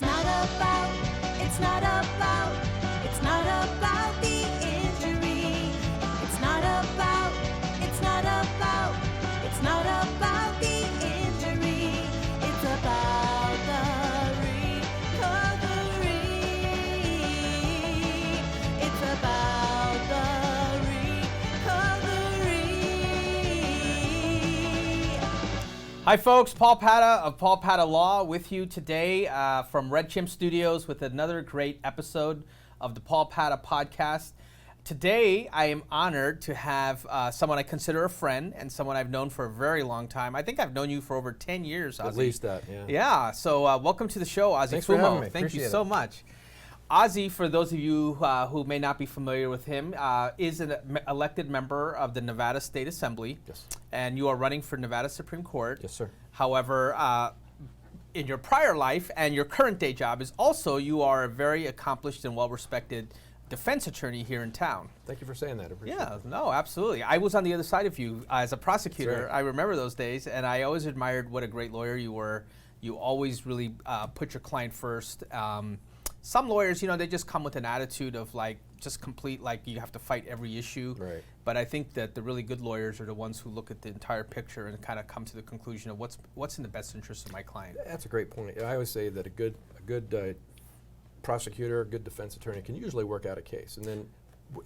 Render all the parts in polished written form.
It's not about, it's not about, it's not about the injury. It's not about, it's not about, it's not about the injury. It's about the recovery. It's about the recovery. Hi folks, Paul Padda of Paul Padda Law with you today from Red Chimp Studios with another great episode of the Paul Padda podcast. Today I am honored to have someone I consider a friend and someone I've known for a very long time. I think I've known you for over 10 years, Ozzie. At least that, yeah. Yeah, so welcome to the show, Ozzie Thanks Fumo. for having me. Thank you Appreciate so it. much. Ozzie, for those of you who may not be familiar with him, is an elected member of the Nevada State Assembly. Yes. And you are running for Nevada Supreme Court. Yes, sir. However, in your prior life and your current day job is also you are a very accomplished and well-respected defense attorney here in town. Thank you for saying that. I appreciate Yeah, it. no, absolutely. I was on the other side of you as a prosecutor. That's right. I remember those days, and I always admired what a great lawyer you were. You always really put your client first. Some lawyers, you know, they just come with an attitude of like, just complete, like you have to fight every issue. Right. But I think that the really good lawyers are the ones who look at the entire picture and kind of come to the conclusion of what's in the best interest of my client. That's a great point. I always say that a good prosecutor, a good defense attorney can usually work out a case. And then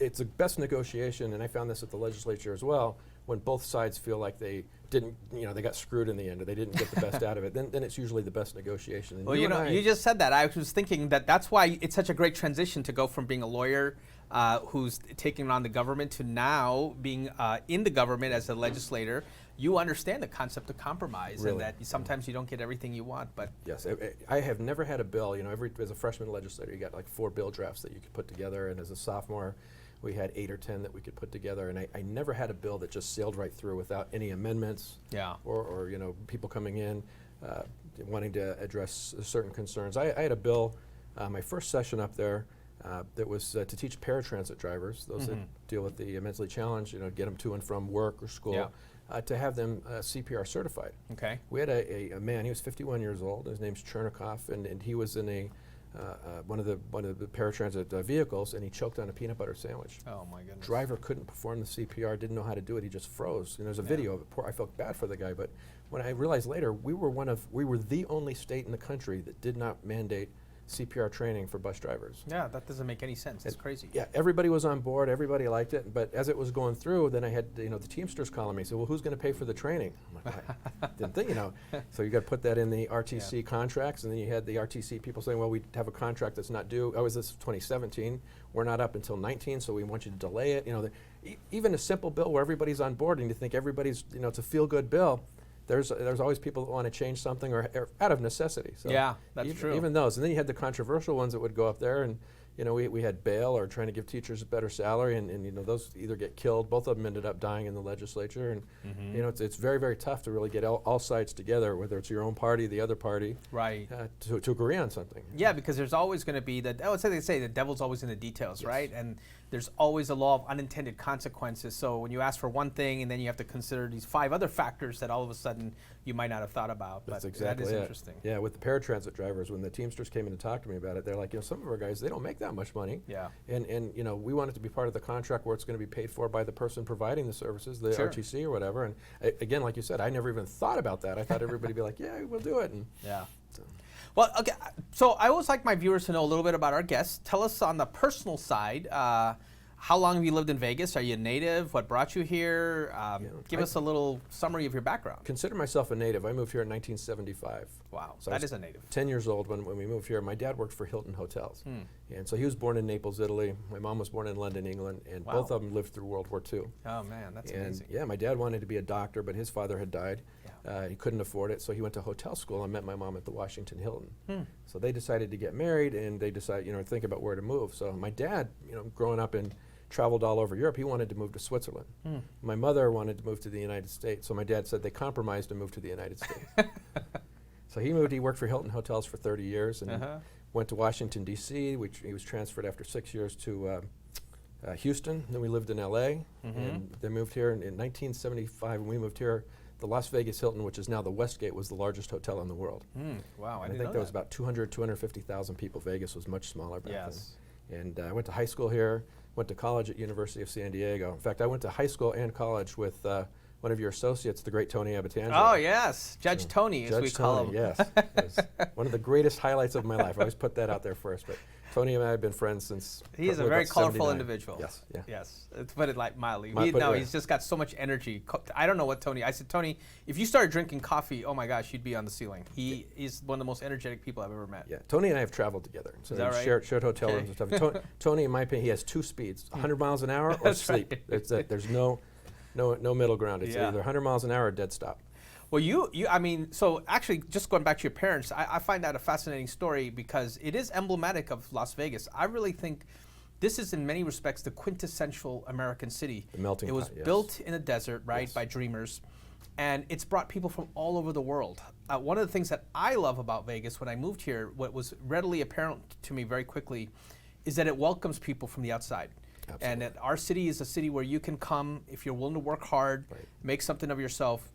it's the best negotiation, and I found this at the legislature as well, when both sides feel like they didn't, you know, they got screwed in the end or they didn't get the best out of it, then it's usually the best negotiation. And Well, you know, you just said that. I was thinking that's why it's such a great transition to go from being a lawyer who's taking on the government to now being in the government as a legislator. You understand the concept of compromise and Really? that sometimes you don't get everything you want, but Yes, I have never had a bill, you know, as a freshman legislator, you got like 4 bill drafts that you could put together, and as a sophomore, we had 8 or 10 that we could put together, and I never had a bill that just sailed right through without any amendments yeah. or you know, people coming in wanting to address certain concerns. I had a bill, my first session up there, that was to teach paratransit drivers, those that deal with the mentally challenged, you know, get them to and from work or school, Yeah. to have them CPR certified. Okay. We had a man, he was 51 years old, his name's Chernikov, and he was in one of the paratransit vehicles, and he choked on a peanut butter sandwich. Oh my goodness. Driver couldn't perform the CPR, didn't know how to do it, he just froze. And there's a video of it. I felt bad for the guy, but when I realized later, we were the only state in the country that did not mandate CPR training for bus drivers. Yeah, that doesn't make any sense. It's crazy. Yeah, everybody was on board, everybody liked it, but as it was going through, then I had, you know, the Teamsters calling me, said, well, who's going to pay for the training? I'm like, I didn't think, you know. So you got to put that in the RTC contracts, and then you had the RTC people saying, well, we have a contract that's not due. This is 2017. We're not up until 19, so we want you to delay it. You know, even a simple bill where everybody's on board and you think everybody's, you know, it's a feel-good bill. There's always people that want to change something or out of necessity. So Yeah, that's true. Even those, and then you had the controversial ones that would go up there, and you know, we had bail or trying to give teachers a better salary, and you know, those either get killed. Both of them ended up dying in the legislature, and you know, it's very, very tough to really get all sides together, whether it's your own party, the other party, Right. to agree on something. Yeah, because there's always going to be they say the devil's always in the details, Yes. right? And there's always a law of unintended consequences. So when you ask for one thing and then you have to consider these 5 other factors that all of a sudden you might not have thought about. That's but exactly that is it. interesting. Yeah, with the paratransit drivers, when the Teamsters came in to talk to me about it, they're like, you know, some of our guys, they don't make that much money. Yeah. And you know, we want it to be part of the contract where it's going to be paid for by the person providing the services, the Sure. RTC or whatever. And again, like you said, I never even thought about that. I thought everybody'd be like, yeah, we'll do it. And Yeah. so. Well, okay. So I always like my viewers to know a little bit about our guests. Tell us on the personal side, how long have you lived in Vegas? Are you a native? What brought you here? Give us a little summary of your background. Consider myself a native. I moved here in 1975. Wow, So I that was is a native. 10 years old when we moved here. My dad worked for Hilton Hotels. And so he was born in Naples, Italy. My mom was born in London, England. And Wow. both of them lived through World War II. Oh man, that's And amazing. yeah, my dad wanted to be a doctor, but his father had died. Yeah. He couldn't afford it, so he went to hotel school and met my mom at the Washington Hilton. So they decided to get married, and they decided, you know, think about where to move. So my dad, you know, growing up and traveled all over Europe, he wanted to move to Switzerland. My mother wanted to move to the United States, so my dad said they compromised and moved to the United States. So he moved, he worked for Hilton Hotels for 30 years and went to Washington, D.C., which he was transferred after 6 years to Houston. Then we lived in L.A., and they moved here in 1975, and we moved here. the Las Vegas Hilton, which is now the Westgate, was the largest hotel in the world. Wow, I And didn't think know there was about 250,000 people. Vegas was much smaller back Yes. then. And I went to high school here, went to college at University of San Diego. In fact, I went to high school and college with one of your associates, the great Tony Abatangelo. Oh, yes. Judge So, Tony, as Judge we call Tony, him. yes. It was one of the greatest highlights of my life. I always put that out there first. But Tony and I have been friends since He is a probably very about colorful 79. individual. Yes, yeah. Yes, to put it like mildly. Put it right. He's just got so much energy. I don't know what Tony. I said, Tony, if you started drinking coffee, oh my gosh, you'd be on the ceiling. He is one of the most energetic people I've ever met. Yeah, Tony and I have traveled together. So Is that we right? shared hotel Okay. rooms and stuff. Tony, in my opinion, he has two speeds: 100 miles an hour or That's sleep. right. It's there's no middle ground. It's Yeah. either 100 miles an hour or dead stop. Well, I mean, so actually, just going back to your parents, I find that a fascinating story because it is emblematic of Las Vegas. I really think this is, in many respects, the quintessential American city. The melting It was pot, yes. built in a desert, right, Yes. by dreamers, and it's brought people from all over the world. One of the things that I love about Vegas when I moved here, what was readily apparent to me very quickly, is that it welcomes people from the outside. Absolutely. And that our city is a city where you can come if you're willing to work hard, Right. make something of yourself.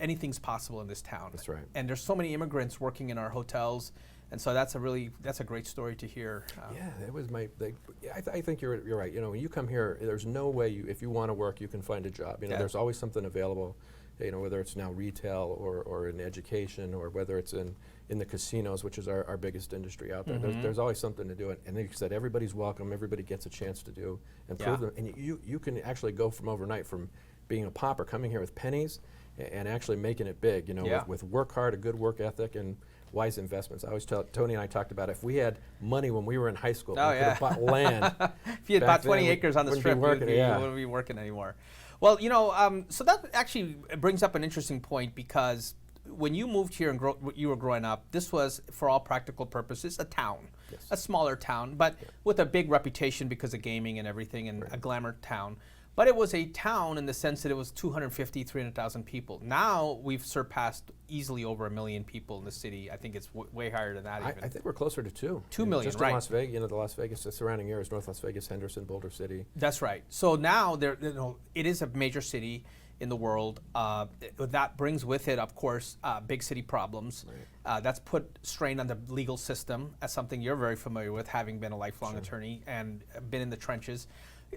Anything's possible in this town. That's right. And there's so many immigrants working in our hotels, and so that's a great story to hear. Yeah, that was I think you're right. You know, when you come here, there's no way if you want to work, you can find a job. You know, Yeah. there's always something available. You know, whether it's now retail or in education or whether it's in the casinos, which is our biggest industry out there. There's always something to do. And like you said, everybody's welcome. Everybody gets a chance to do and prove Yeah. them. And you can actually go from overnight from being a pauper, coming here with pennies, and actually making it big. You know, Yeah. with work hard, a good work ethic, and wise investments. I always tell Tony and I talked about if we had money when we were in high school, Oh, we could have yeah. bought land. If you had Back bought 20 then, we acres on the wouldn't be strip, you working, yeah. wouldn't be working anymore. Well, you know, so that actually brings up an interesting point because when you moved here and you were growing up, this was, for all practical purposes, a town, Yes. a smaller town, but with a big reputation because of gaming and everything, and a glamour town. But it was a town in the sense that it was 250, 300,000 people. Now we've surpassed easily over 1 million people in the city. I think it's way higher than that even. I think we're closer to 2. 2 You know, million, just right. in Las Vegas, the Las Vegas, the surrounding areas, North Las Vegas, Henderson, Boulder City. That's right. So now it is a major city in the world. That brings with it, of course, big city problems. Right. That's put strain on the legal system, as something you're very familiar with, having been a lifelong attorney and been in the trenches.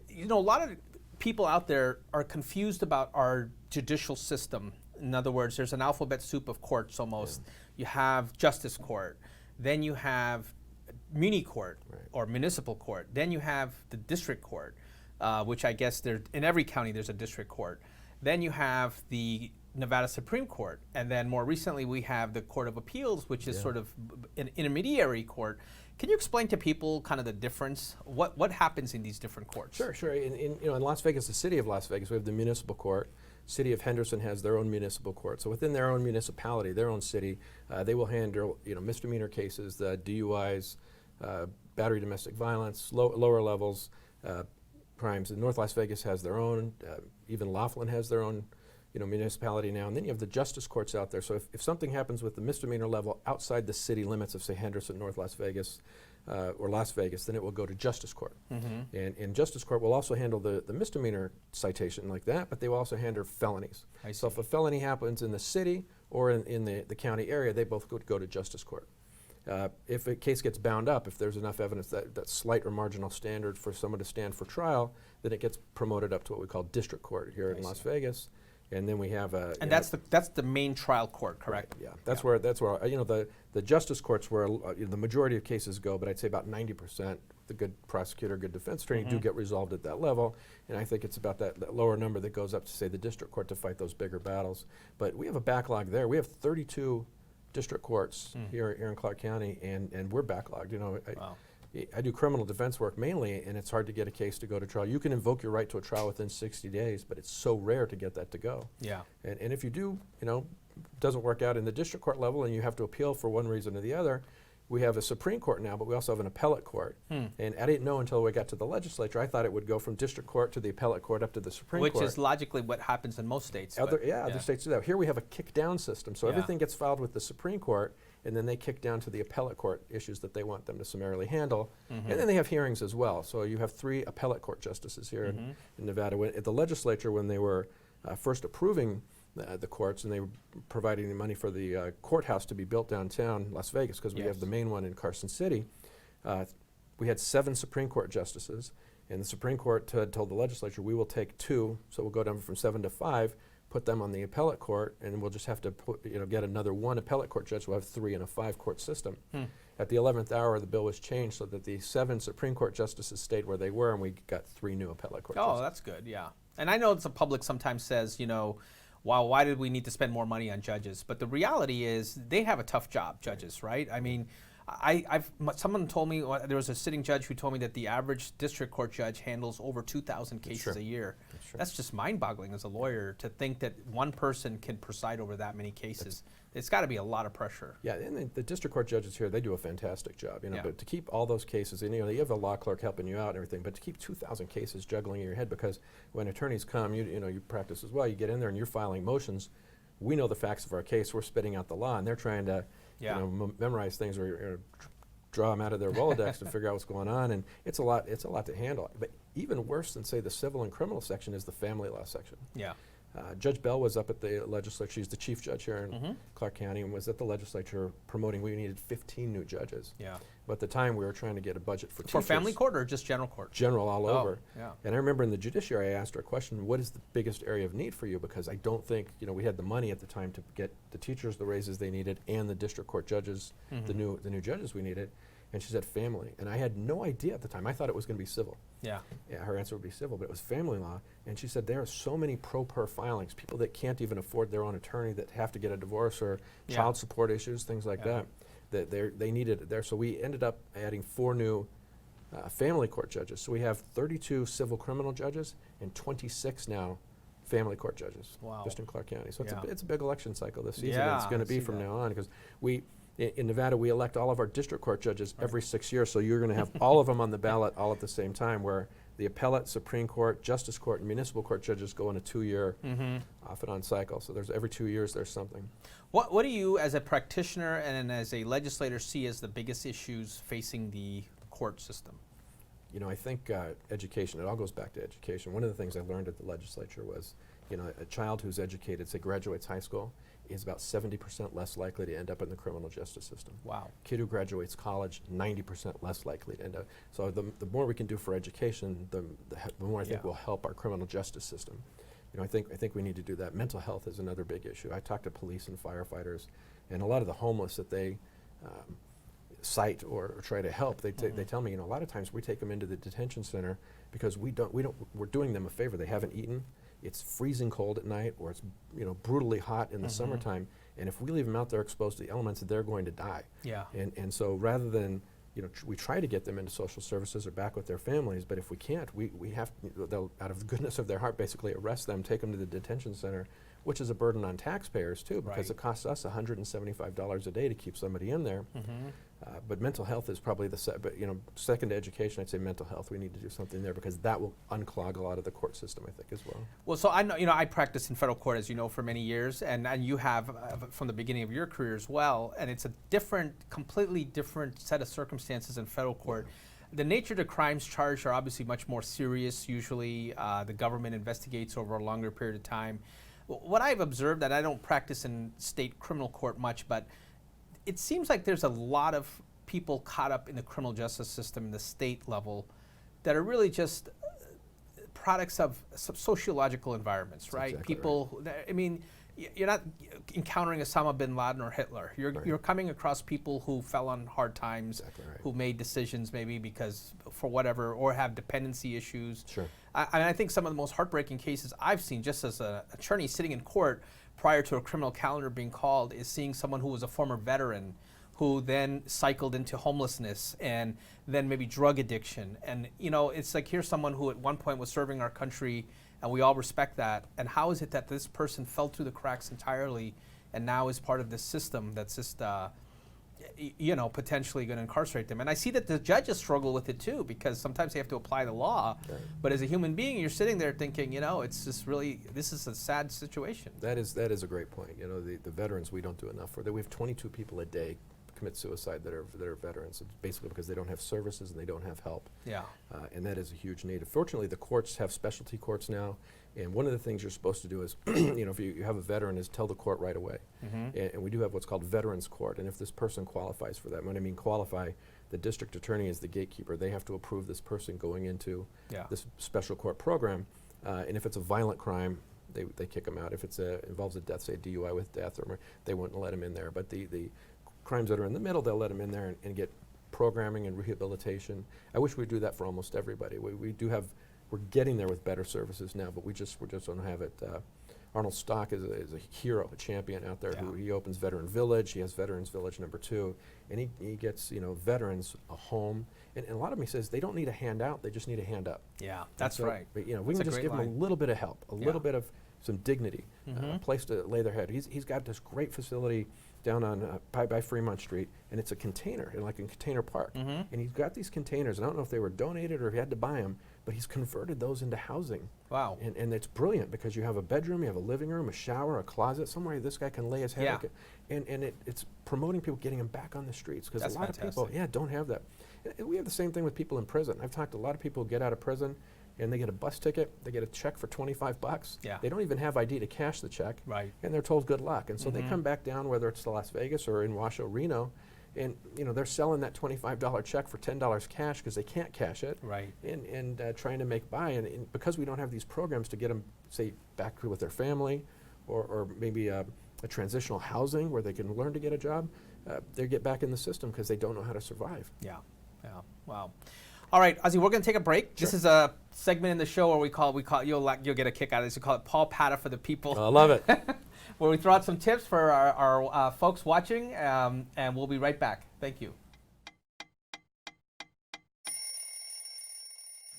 You know, a lot of people out there are confused about our judicial system. In other words, there's an alphabet soup of courts almost. Yeah. You have justice court, then you have muni court Right. or municipal court, then you have the district court, which I guess in every county there's a district court. Then you have the Nevada Supreme Court, and then more recently we have the Court of Appeals, which is sort of an intermediary court. Can you explain to people kind of the difference? What happens in these different courts? Sure. In Las Vegas, the city of Las Vegas, we have the municipal court. City of Henderson has their own municipal court. So within their own municipality, their own city, they will handle misdemeanor cases, the DUIs, battery, domestic violence, lower levels crimes. And North Las Vegas has their own. Even Laughlin has their own municipality now. And then you have the justice courts out there. So if something happens with the misdemeanor level outside the city limits of, say, Henderson, North Las Vegas, or Las Vegas, then it will go to justice court. And justice court will also handle the misdemeanor citation like that, but they will also handle felonies. So if a felony happens in the city or in the county area, they both go to justice court. If a case gets bound up, if there's enough evidence that slight or marginal standard for someone to stand for trial, then it gets promoted up to what we call district court here in Las Vegas. And then we have and that's the main trial court, correct? Yeah, that's where the justice courts where the majority of cases go, but I'd say about 90%, the good prosecutor, good defense attorney do get resolved at that level, and I think it's about that lower number that goes up to, say, the district court to fight those bigger battles. But we have a backlog there. We have 32 district courts here in Clark County, and we're backlogged. Wow. I do criminal defense work mainly, and it's hard to get a case to go to trial. You can invoke your right to a trial within 60 days, but it's so rare to get that to go. Yeah. And if you do, doesn't work out in the district court level and you have to appeal for one reason or the other, we have a Supreme Court now, but we also have an appellate court. And I didn't know until we got to the legislature. I thought it would go from district court to the appellate court up to the Supreme Court. Which is logically what happens in most states. Other states do that. Here we have a kick-down system. So Yeah. everything gets filed with the Supreme Court, and then they kick down to the appellate court issues that they want them to summarily handle. And then they have hearings as well. So you have 3 appellate court justices here in Nevada. At the legislature, when they were first approving the courts, and they were providing the money for the courthouse to be built downtown Las Vegas, because we Yes. have the main one in Carson City. We had 7 Supreme Court justices, and the Supreme Court had told the legislature, we will take 2, so we'll go down from 7 to 5, put them on the appellate court, and we'll just have to get another 1 appellate court judge. We'll have 3 in a 5-court system. At the 11th hour, the bill was changed so that the 7 Supreme Court justices stayed where they were, and we got 3 new appellate court Oh, justices. that's good. Yeah. And I know the public sometimes says, wow, why did we need to spend more money on judges? But the reality is they have a tough job, judges, right? I mean, someone told me, there was a sitting judge who told me that the average district court judge handles over 2,000 cases a year. That's just mind-boggling as a lawyer to think that one person can preside over that many cases. It's got to be a lot of pressure. Yeah, and the district court judges here, they do a fantastic job. Yeah. But to keep all those cases, and you have a law clerk helping you out and everything, but to keep 2,000 cases juggling in your head, because when attorneys come, you practice as well. You get in there and you're filing motions. We know the facts of our case. We're spitting out the law, and they're trying to memorize things or draw them out of their Rolodex to figure out what's going on, and it's a lot to handle. But even worse than, say, the civil and criminal section is the family law section. Yeah. Judge Bell was up at the legislature. She's the chief judge here in Clark County, and was at the legislature promoting we needed 15 new judges. Yeah. But at the time, we were trying to get a budget for teachers. For family court or just general court? General all over. Yeah. And I remember in the judiciary, I asked her a question, what is the biggest area of need for you? Because I don't think, we had the money at the time to get the teachers the raises they needed and the district court judges, the new judges we needed. And she said family. And I had no idea at the time. I thought it was going to be civil. Yeah. Yeah, her answer would be civil, but it was family law. And she said there are so many pro per filings, people that can't even afford their own attorney, that have to get a divorce or child support issues, things like that they needed it there. So we ended up adding 4 new family court judges. So we have 32 civil criminal judges and 26 now family court judges just in Clark County. So it's a big election cycle this season. Yeah, It's going to be from now on, because in Nevada, we elect all of our district court judges every 6 years, so you're going to have all of them on the ballot all at the same time, where the appellate, Supreme Court, Justice Court, and municipal court judges go in a 2-year off and on cycle. So there's every 2 years there's something. What do you, as a practitioner and as a legislator, see as the biggest issues facing the court system? I think education, it all goes back to education. One of the things I learned at the legislature was, a child who's educated, say graduates high school, is about 70% less likely to end up in the criminal justice system. Wow. Kid who graduates college, 90% less likely to end up. So the more we can do for education, the more I think will help our criminal justice system. I think we need to do that. Mental health is another big issue. I talk to police and firefighters, and a lot of the homeless that they cite or try to help, they tell me, a lot of times we take them into the detention center because we're doing them a favor. They haven't eaten. It's freezing cold at night, or it's brutally hot in the summertime, and if we leave them out there exposed to the elements, they're going to die. Yeah. And so rather than we try to get them into social services or back with their families, but if we can't, we have they'll, out of the goodness of their heart, basically arrest them, take them to the detention center, which is a burden on taxpayers too, because it costs us $175 a day to keep somebody in there. But mental health is probably second to education. I'd say mental health. We need to do something there, because that will unclog a lot of the court system, I think, as well. Well, so I know, I practiced in federal court, as you know, for many years, and you have from the beginning of your career as well, and it's a completely different set of circumstances in federal court. The nature of the crimes charged are obviously much more serious. Usually, the government investigates over a longer period of time. What I've observed, and I don't practice in state criminal court much, but it seems like there's a lot of people caught up in the criminal justice system in the state level that are really just products of sociological environments, That's right? Exactly People, you're not encountering Osama bin Laden or Hitler. You're coming across people who fell on hard times, who made decisions maybe because for whatever, or have dependency issues. Sure. I think some of the most heartbreaking cases I've seen, just as an attorney sitting in court prior to a criminal calendar being called, is seeing someone who was a former veteran who then cycled into homelessness and then maybe drug addiction. And it's like, here's someone who at one point was serving our country, and we all respect that. And how is it that this person fell through the cracks entirely and now is part of this system that's just, potentially going to incarcerate them? And I see that the judges struggle with it too, because sometimes they have to apply the law. Right. But as a human being, you're sitting there thinking, it's just really, this is a sad situation. That is a great point. The veterans, we don't do enough for. We have 22 people a day commit suicide that are veterans. It's basically because they don't have services and they don't have help. Yeah. And that is a huge need. Fortunately, the courts have specialty courts now. And one of the things you're supposed to do is, if you have a veteran, is tell the court right away. And we do have what's called Veterans Court. And if this person qualifies for that, when I mean qualify, the district attorney is the gatekeeper. They have to approve this person going into this special court program. And if it's a violent crime, they kick them out. If it's involves a death, say DUI with death, or they wouldn't let them in there. But the crimes that are in the middle, they'll let them in there and get programming and rehabilitation. I wish we'd do that for almost everybody. We're getting there with better services now, but we just don't have it. Arnold Stock is a hero, a champion out there. Who he opens Veteran Village. He has Veterans Village #2, and he gets veterans a home. And a lot of them, he says, they don't need a handout, they just need a hand up. Yeah, that's right. But, we can just give them a little bit of help, a little bit of some dignity, a place to lay their head. He's got this great facility down on by Fremont Street, and it's a container, like a container park. And he's got these containers, and I don't know if they were donated or if he had to buy them, but he's converted those into housing. Wow. And it's brilliant because you have a bedroom, you have a living room, a shower, a closet, somewhere this guy can lay his head. And it's promoting people, getting them back on the streets, because a lot of people don't have that. And we have the same thing with people in prison. I've talked to a lot of people who get out of prison and they get a bus ticket, they get a check for $25. They don't even have ID to cash the check. And they're told good luck. And so they come back down, whether it's to Las Vegas or in Washoe, Reno, and they're selling that $25 check for $10 cash because they can't cash it. And trying to make by. And because we don't have these programs to get them, say, back with their family, or maybe a transitional housing where they can learn to get a job, they get back in the system because they don't know how to survive. Wow. All right, Ozzie, we're going to take a break. This is a segment in the show where we call you'll get a kick out of this. We call it Paul Padda for the People. I love it. Where we throw out some tips for our folks watching, and we'll be right back. Thank you.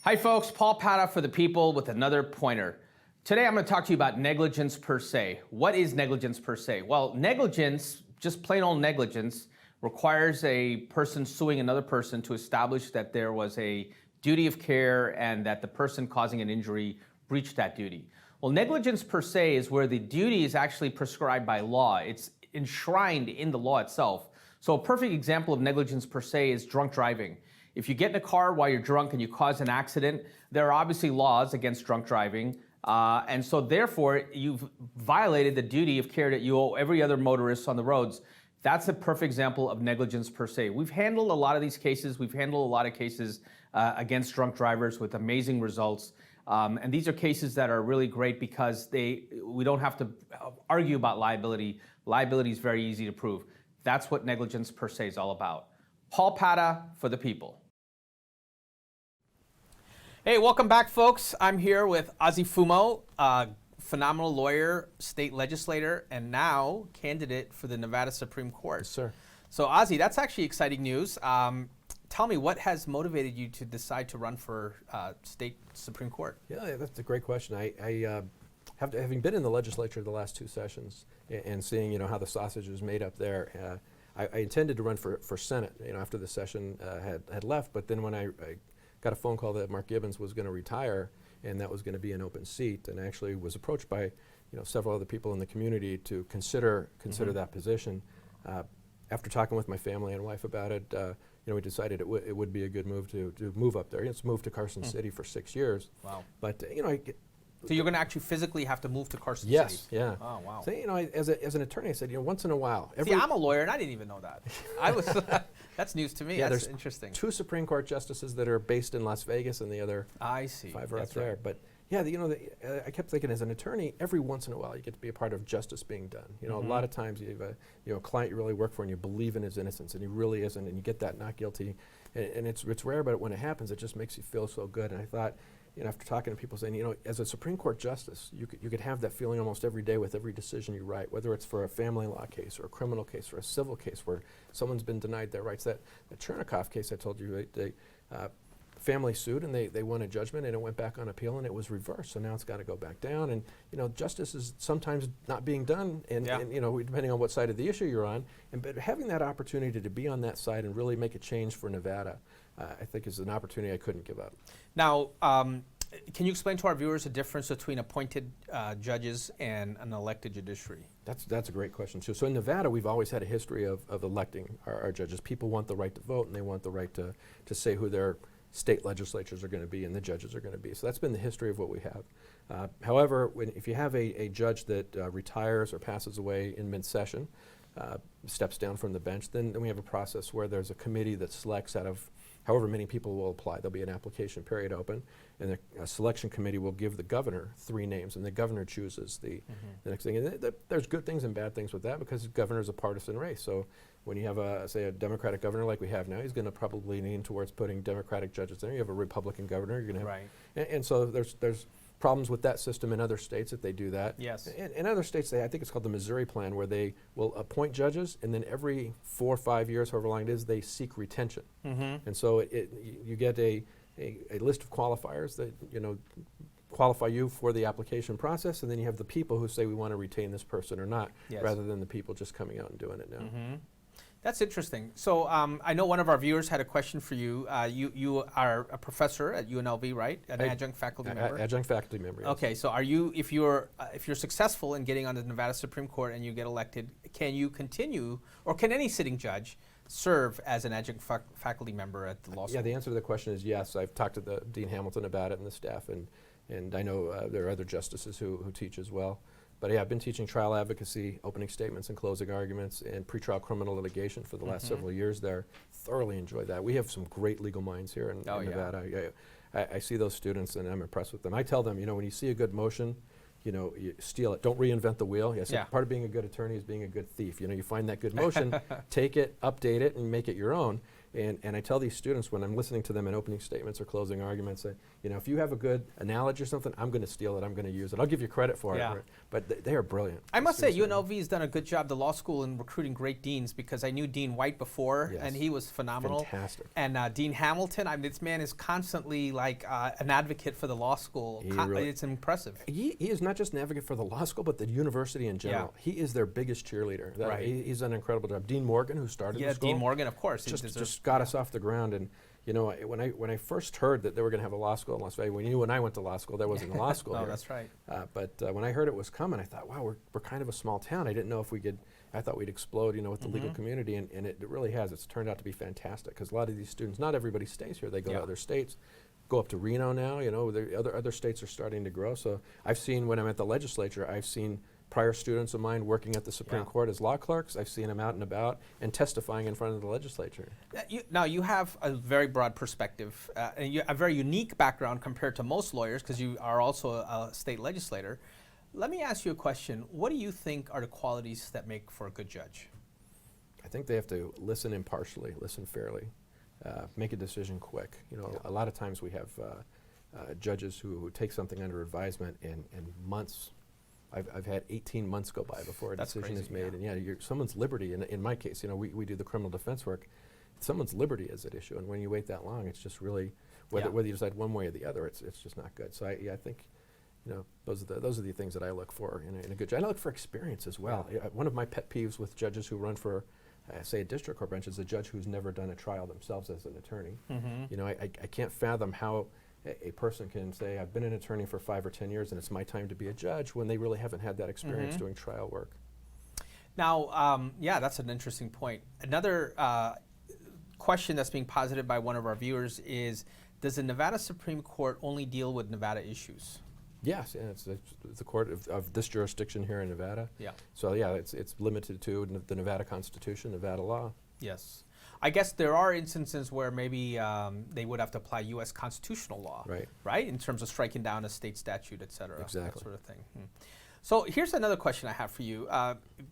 Hi, folks. Paul Padda for the People with another pointer. Today, I'm going to talk to you about negligence per se. What is negligence per se? Well, negligence, just plain old negligence, requires a person suing another person to establish that there was a duty of care and that the person causing an injury breached that duty. Well, negligence per se is where the duty is actually prescribed by law. It's enshrined in the law itself. So a perfect example of negligence per se is drunk driving. If you get in a car while you're drunk and you cause an accident, there are obviously laws against drunk driving. And so therefore, you've violated the duty of care that you owe every other motorist on the roads. That's a perfect example of negligence per se. We've handled a lot of these cases. We've handled a lot of cases against drunk drivers with amazing results. And these are cases that are really great because we don't have to argue about liability. Liability is very easy to prove. That's what negligence per se is all about. Paul Padda for the People. Hey, welcome back, folks. I'm here with Ozzie Fumo, phenomenal lawyer, state legislator, and now candidate for the Nevada Supreme Court. Yes, sir. So, Ozzie, that's actually exciting news. Tell me, what has motivated you to decide to run for state Supreme Court? Yeah, that's a great question. Having been in the legislature the last 2 sessions and seeing how the sausage is made up there, I intended to run for Senate after the session had left. But then when I got a phone call that Mark Gibbons was going to retire, and that was going to be an open seat, and I actually was approached by several other people in the community to consider that position. After talking with my family and wife about it, we decided it would be a good move to move up there. It's moved to Carson City for 6 years. Wow. But So you're going to actually physically have to move to Carson City? Yes, yeah. Oh, wow. So, as an attorney, I said, once in a while. See, I'm a lawyer, and I didn't even know that. That's news to me. Yeah, that's there's interesting. 2 Supreme Court justices that are based in Las Vegas, and the other 5 are up there. But yeah, I kept thinking, as an attorney, every once in a while you get to be a part of justice being done. A lot of times you have a client you really work for, and you believe in his innocence, and he really isn't, and you get that not guilty, and it's rare, but when it happens, it just makes you feel so good. And I thought, after talking to people saying, as a Supreme Court justice, you could have that feeling almost every day with every decision you write, whether it's for a family law case or a criminal case or a civil case where someone's been denied their rights. That Chernikoff case I told you, they family sued and they won a judgment, and it went back on appeal and it was reversed. So now it's got to go back down, and justice is sometimes not being done, and depending on what side of the issue you're on. But having that opportunity to be on that side and really make a change for Nevada, I think is an opportunity I couldn't give up. Now, can you explain to our viewers the difference between appointed judges and an elected judiciary? That's a great question too. So in Nevada, we've always had a history of electing our judges. People want the right to vote, and they want the right to say who their state legislatures are going to be and the judges are going to be. So that's been the history of what we have. However, if you have a judge that retires or passes away in mid-session, steps down from the bench, then we have a process where there's a committee that selects out of however many people will apply. There'll be an application period open, and a selection committee will give the governor 3 names, and the governor chooses the next thing. And there's good things and bad things with that because the governor is a partisan race. So when you have, say, a Democratic governor like we have now, he's going to probably lean towards putting Democratic judges there. You have a Republican governor, you're going to have, and so there's problems with that system in other states if they do that. Yes. In other states, I think it's called the Missouri plan, where they will appoint judges, and then every 4 or 5 years, however long it is, they seek retention. And so you get a list of qualifiers that qualify you for the application process, and then you have the people who say we want to retain this person or not, rather than the people just coming out and doing it now. That's interesting. So I know one of our viewers had a question for you. You are a professor at UNLV, right? An adjunct faculty member. Adjunct faculty member. Yes. Okay. So are you, if you're successful in getting on the Nevada Supreme Court and you get elected, can you continue, or can any sitting judge serve as an adjunct faculty member at the law school? Yeah. The answer to the question is yes. I've talked to Dean Hamilton about it and the staff, and I know there are other justices who teach as well. But yeah, I've been teaching trial advocacy, opening statements and closing arguments, and pretrial criminal litigation for the last several years there. Thoroughly enjoyed that. We have some great legal minds here in Nevada. I see those students and I'm impressed with them. I tell them, when you see a good motion, you steal it. Don't reinvent the wheel. Yes, part of being a good attorney is being a good thief. You find that good motion, take it, update it, and make it your own. And I tell these students when I'm listening to them in opening statements or closing arguments that, if you have a good analogy or something, I'm going to steal it, I'm going to use it. I'll give you credit for it. But they are brilliant. I must say, UNLV has done a good job, the law school, in recruiting great deans, because I knew Dean White before, and he was phenomenal. Fantastic. And Dean Hamilton, this man is constantly like an advocate for the law school. It's impressive. He is not just an advocate for the law school, but the university in general. He is their biggest cheerleader. He's done an incredible job. Dean Morgan, who started the school. Dean Morgan, of course. Just got us off the ground. And when I first heard that they were going to have a law school in Las Vegas, when I went to law school, there wasn't a law school here. That's right. But when I heard it was coming, I thought, wow, we're kind of a small town. I didn't know if we could. I thought we'd explode, with the legal community, and it really has. It's turned out to be fantastic because a lot of these students, not everybody stays here. They go to other states, go up to Reno now. Other states are starting to grow. So I've seen when I'm at the legislature, I've seen prior students of mine working at the Supreme Court as law clerks. I've seen them out and about and testifying in front of the legislature. Now, you have a very broad perspective, and a very unique background compared to most lawyers, because you are also a state legislator. Let me ask you a question. What do you think are the qualities that make for a good judge? I think they have to listen impartially, listen fairly, make a decision quick. A lot of times we have judges who take something under advisement and months. I've had 18 months go by before a decision is made, and someone's liberty. In my case, we do the criminal defense work. Someone's liberty is at issue, and when you wait that long, it's just really whether you decide one way or the other, it's just not good. So I think, those are the things that I look for in a good judge. I look for experience as well. One of my pet peeves with judges who run for, say, a district court bench is a judge who's never done a trial themselves as an attorney. I can't fathom how a person can say, I've been an attorney for 5 or 10 years and it's my time to be a judge, when they really haven't had that experience doing trial work. Now, that's an interesting point. Another question that's being posited by one of our viewers is, does the Nevada Supreme Court only deal with Nevada issues? Yes, it's the court of this jurisdiction here in Nevada. So it's limited to the Nevada Constitution, Nevada law. Yes. I guess there are instances where maybe they would have to apply U.S. constitutional law, right? In terms of striking down a state statute, et cetera, exactly. That sort of thing. So here's another question I have for you.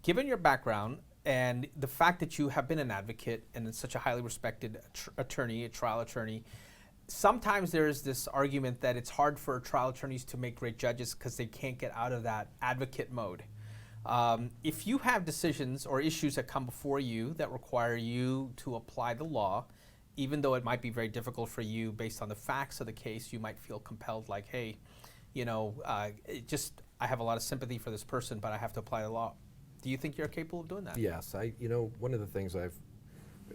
Given your background and the fact that you have been an advocate and such a highly respected attorney, a trial attorney, sometimes there's this argument that it's hard for trial attorneys to make great judges because they can't get out of that advocate mode. If you have decisions or issues that come before you that require you to apply the law, even though it might be very difficult for you based on the facts of the case, you might feel compelled like, hey, I have a lot of sympathy for this person, but I have to apply the law. Do you think you're capable of doing that? Yes. One of the things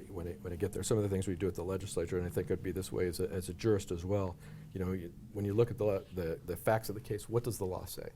when I get there, some of the things we do at the legislature, and I think it'd be this way as a jurist as well, when you look at the facts of the case, what does the law say?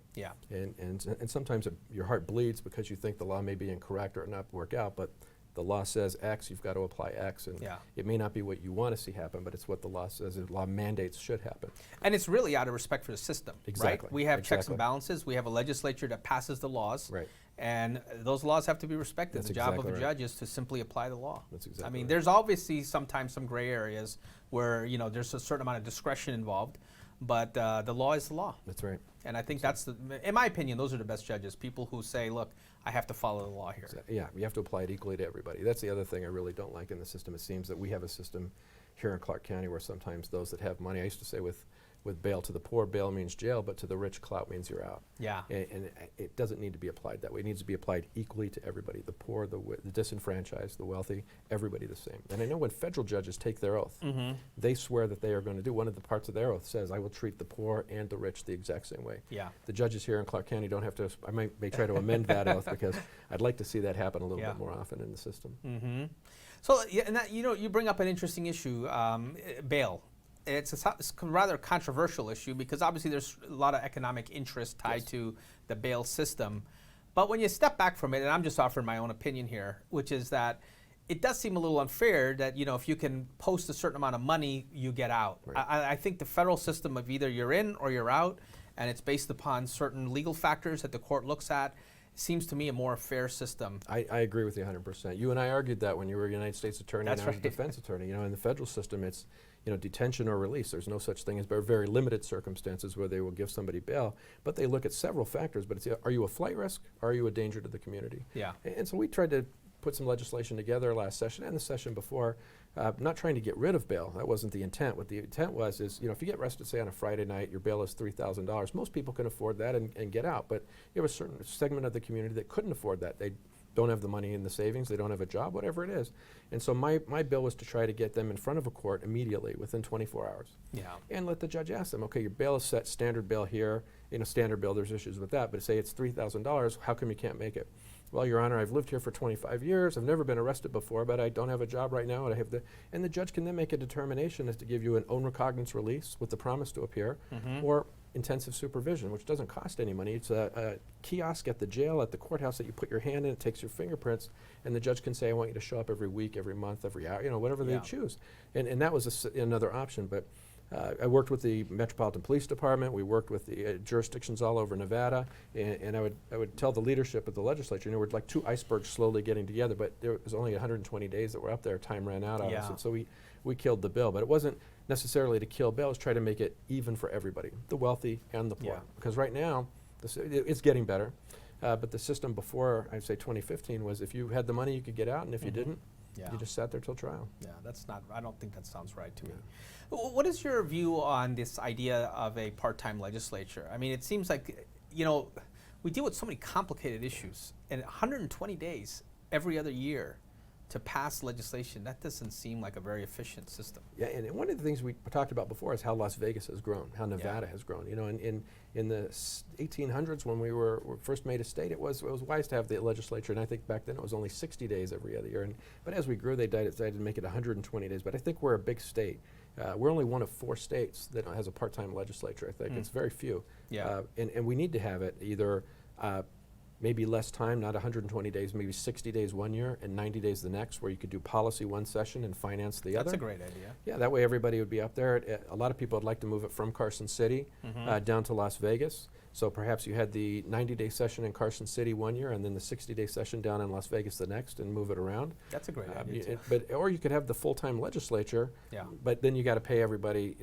And sometimes your heart bleeds because you think the law may be incorrect or not work out, but The law says X, you've got to apply X, and Yeah. it may not be what you want to see happen, but it's what the law says. The law mandates should happen. And it's really out of respect for the system, Exactly. right? We have checks Exactly. and balances. We have a legislature that passes the laws. Right. And those laws have to be respected. That's The job exactly of a right. judge is to simply apply the law. That's exactly I mean, right. there's obviously sometimes some gray areas where, there's a certain amount of discretion involved, but the law is the law. That's right. And I think in my opinion, those are the best judges, people who say, look, I have to follow the law here. Yeah, you have to apply it equally to everybody. That's the other thing I really don't like in the system. It seems that we have a system here in Clark County where sometimes those that have money, I used to say with bail to the poor, bail means jail, but to the rich, clout means you're out. Yeah. And it doesn't need to be applied that way. It needs to be applied equally to everybody, the poor, the disenfranchised, the wealthy, everybody the same. And I know when federal judges take their oath, they swear that they are going to do, one of the parts of their oath says, I will treat the poor and the rich the exact same way. Yeah. The judges here in Clark County don't have to, I may try to amend that oath because I'd like to see that happen a little Yeah. bit more often in the system. Mm-hmm. So, yeah, and that, you bring up an interesting issue, bail. It's a rather controversial issue because obviously there's a lot of economic interest tied Yes. to the bail system. But when you step back from it, and I'm just offering my own opinion here, which is that it does seem a little unfair that, if you can post a certain amount of money, you get out. Right. I think the federal system of either you're in or you're out, and it's based upon certain legal factors that the court looks at, seems to me a more fair system. I agree with you 100%. You and I argued that when you were a United States attorney That's and I was a right. defense attorney. In the federal system, it's detention or release. There's no such thing as very limited circumstances where they will give somebody bail, but they look at several factors. But it's, are you a flight risk? Or are you a danger to the community? Yeah. And so we tried to put some legislation together last session and the session before, not trying to get rid of bail. That wasn't the intent. What the intent was is, if you get arrested, say on a Friday night, your bail is $3,000. Most people can afford that and get out, but you have a certain segment of the community that couldn't afford that. They don't have the money in the savings, they don't have a job, whatever it is. And so my bill was to try to get them in front of a court immediately, within 24 hours. Yeah. And let the judge ask them, okay, your bail is set, standard bail here, standard bail, there's issues with that, but say it's $3,000, how come you can't make it? Well, Your Honor, I've lived here for 25 years, I've never been arrested before, but I don't have a job right now, and the judge can then make a determination as to give you an own recognizance release with the promise to appear, or intensive supervision, which doesn't cost any money. It's a kiosk at the jail, at the courthouse that you put your hand in, it takes your fingerprints, and the judge can say, I want you to show up every week, every month, every hour, whatever Yeah. they choose. And that was another option, but I worked with the Metropolitan Police Department, we worked with the jurisdictions all over Nevada, and I would tell the leadership of the legislature, we're like two icebergs slowly getting together, but there was only 120 days that were up there, time ran out on us, Yeah. and so we killed the bill. But it wasn't necessarily to kill bail, it was try to make it even for everybody, the wealthy and the poor. Yeah. Because right now, it's getting better, but the system before, I'd say 2015, was if you had the money, you could get out, and if you didn't, Yeah. you just sat there till trial. Yeah, I don't think that sounds right to me. What is your view on this idea of a part-time legislature? I mean, it seems like, we deal with so many complicated issues, and 120 days every other year to pass legislation, that doesn't seem like a very efficient system. Yeah, and one of the things we talked about before is how Las Vegas has grown, how Nevada has grown. In the 1800s when we were first made a state, it was wise to have the legislature, and I think back then it was only 60 days every other year. But as we grew, they decided to make it 120 days. But I think we're a big state. We're only one of 4 states that has a part-time legislature, I think. It's very few. Yeah. And we need to have it either maybe less time, not 120 days, maybe 60 days one year and 90 days the next, where you could do policy one session and finance the other. That's a great idea. Yeah, that way everybody would be up there. A lot of people would like to move it from Carson City down to Las Vegas. So perhaps you had the 90-day session in Carson City one year and then the 60-day session down in Las Vegas the next and move it around. That's a great idea, too. Or you could have the full-time legislature, Yeah. but then you got to pay everybody.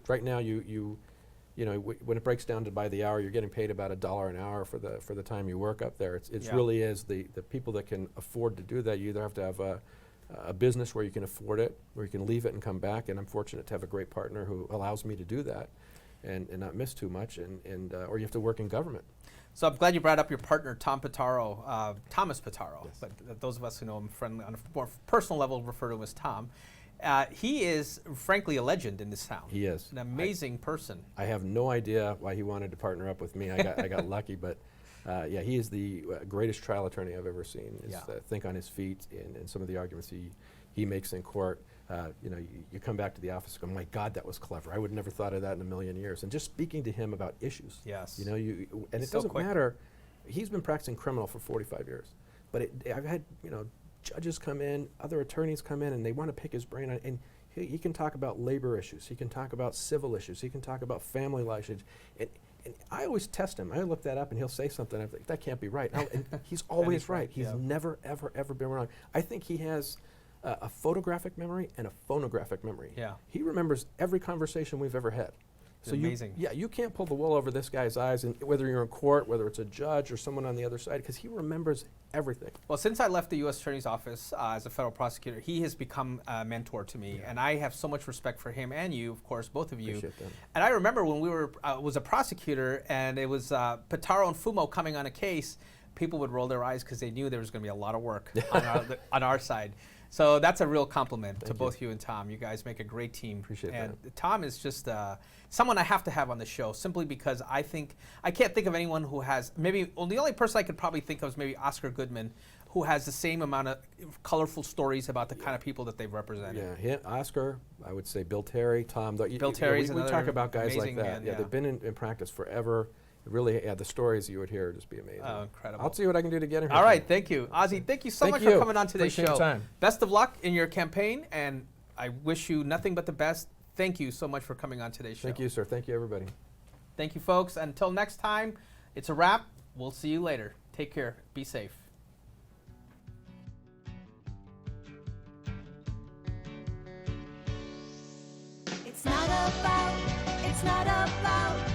Right now when it breaks down to by the hour, you're getting paid about $1 an hour for the time you work up there. It Yeah. really is the people that can afford to do that. You either have to have a business where you can afford it, where you can leave it and come back. And I'm fortunate to have a great partner who allows me to do that, and not miss too much. Or you have to work in government. So I'm glad you brought up your partner, Thomas Pitaro. Yes. But those of us who know him friendly on a more personal level refer to him as Tom. He is, frankly, a legend in this town. He is. An amazing person. I have no idea why he wanted to partner up with me. I got lucky, but he is the greatest trial attorney I've ever seen. Think on his feet and some of the arguments he makes in court. You come back to the office and go, my God, that was clever. I would never thought of that in a million years. And just speaking to him about issues. Yes. And it So doesn't quick. matter. He's been practicing criminal for 45 years, but I've had judges come in, other attorneys come in, and they want to pick his brain on, and he can talk about labor issues, he can talk about civil issues, he can talk about family law issues, and I always test him. I look that up, and he'll say something. I'm like, that can't be right. And he's always right. He's never, ever, ever been wrong. I think he has a photographic memory and a phonographic memory. Yeah. He remembers every conversation we've ever had. It's amazing. You can't pull the wool over this guy's eyes, and whether you're in court, whether it's a judge or someone on the other side, because he remembers everything. Well, since I left the U.S. Attorney's Office as a federal prosecutor, he has become a mentor to me, and I have so much respect for him and you, of course, both of you. Appreciate that. And I remember when we were was a prosecutor, and it was Padda and Fumo coming on a case, people would roll their eyes because they knew there was going to be a lot of work on our side. So that's a real compliment to both you and Tom. You guys make a great team. Appreciate and that. Tom is just someone I have to have on the show simply because I can't think of anyone who has, maybe, well, the only person I could probably think of is maybe Oscar Goodman, who has the same amount of colorful stories about the kind of people that they've represented. Yeah, Oscar, I would say Bill Terry, Tom. Bill Terry's we talk about guys like amazing that. man, They've been in practice forever. Really, the stories you would hear would just be amazing. Oh, incredible. I'll see what I can do to get in here. All right, thank you. Ozzie, thank you so much for coming on today's Appreciate show. your time. Best of luck in your campaign, and I wish you nothing but the best. Thank you so much for coming on today's show. Thank you, sir. Thank you, everybody. Thank you, folks. Until next time, it's a wrap. We'll see you later. Take care. Be safe. It's not about